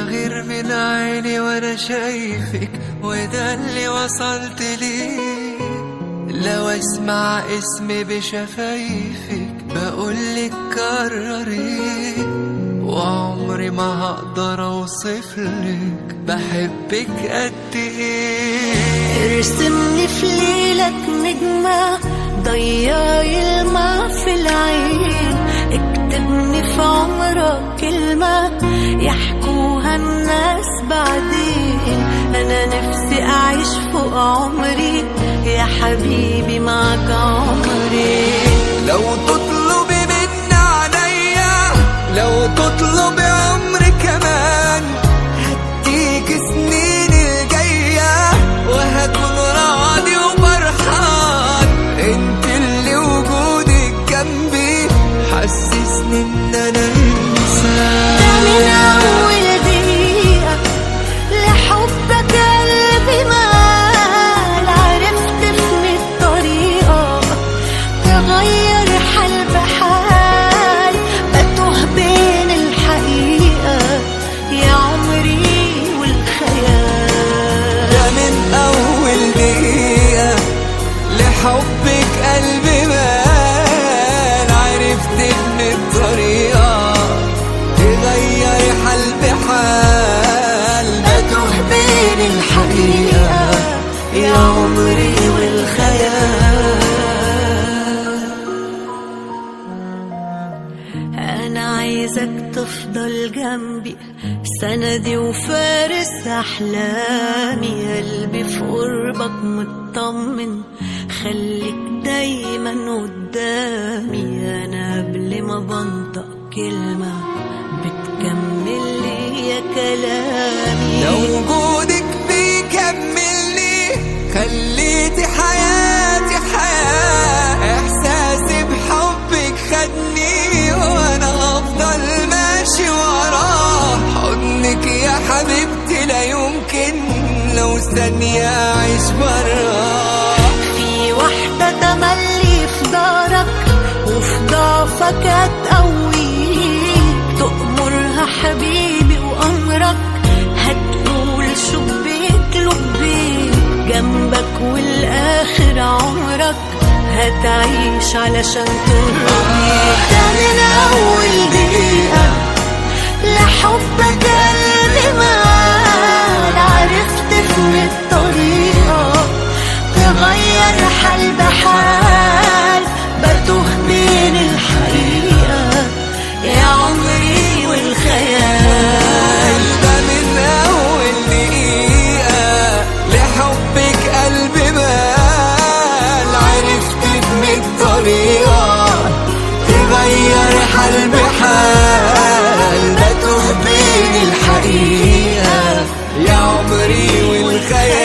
بغير من عيني وانا شايفك، وده اللي وصلت ليه. لو اسمع اسمي بشفايفك بقولك كرري، وعمري ما هقدر اوصفلك بحبك قد ايه. ارسمني في ليلك نجمة ضيعي الماء في العين، اكتبني في عمرك كلمة يحكوها الناس بعدين. انا نفسي اعيش فوق عمري يا حبيبي معك عمري. لو تطلبي مني عليا، لو تطلبي عمري كمان، هديك سنين الجاية وهكون راضي وفرحان. انت اللي وجودك جنبي حسسني ان انا انسان. ده من اول دقيقة لحبك قلبي مال، عرفت في الطريقة تغير حال بحال، بتوه بين الحقيقة يا عمري والخيال. ده من اول دقيقة لحبك قلبي مال، عرفت ان الطريقة تغير حال بحال، بتوه بين الحقيقة يا عمري والخيال. أنا عايزك تفضل جنبي سندي وفارس أحلامي، قلبي في قربك مطمن خليك دايما قدامي. أنا قبل ما بنطق كلمة بتكمل لي يا كلامي. لو وجودك بيكملني خليتي حياتي حياة، إحساسي بحبك خدني وأنا أفضل ماشي وراه. حضنك يا حبيبتي لا يمكن لو ثانية أعيش براه. في واحدة تملي في دارك وفي ضعفك هتقويك، تأمرها حبيبي وأمرك هتقول شبيك لبيك، جنبك والآخر عمرك هتعيش علشان ترضيك. ده من أول دقيقة لحبك قلبي مال، عرفت في الطريقة تغير حال بحال، بتوه بين الحقيقة يا عمري والخيال. ده من أول دقيقة لحبك قلبي مال، عرفت من الطريقة تغير حال بحال، بتوه بين الحقيقة يا عمري والخيال.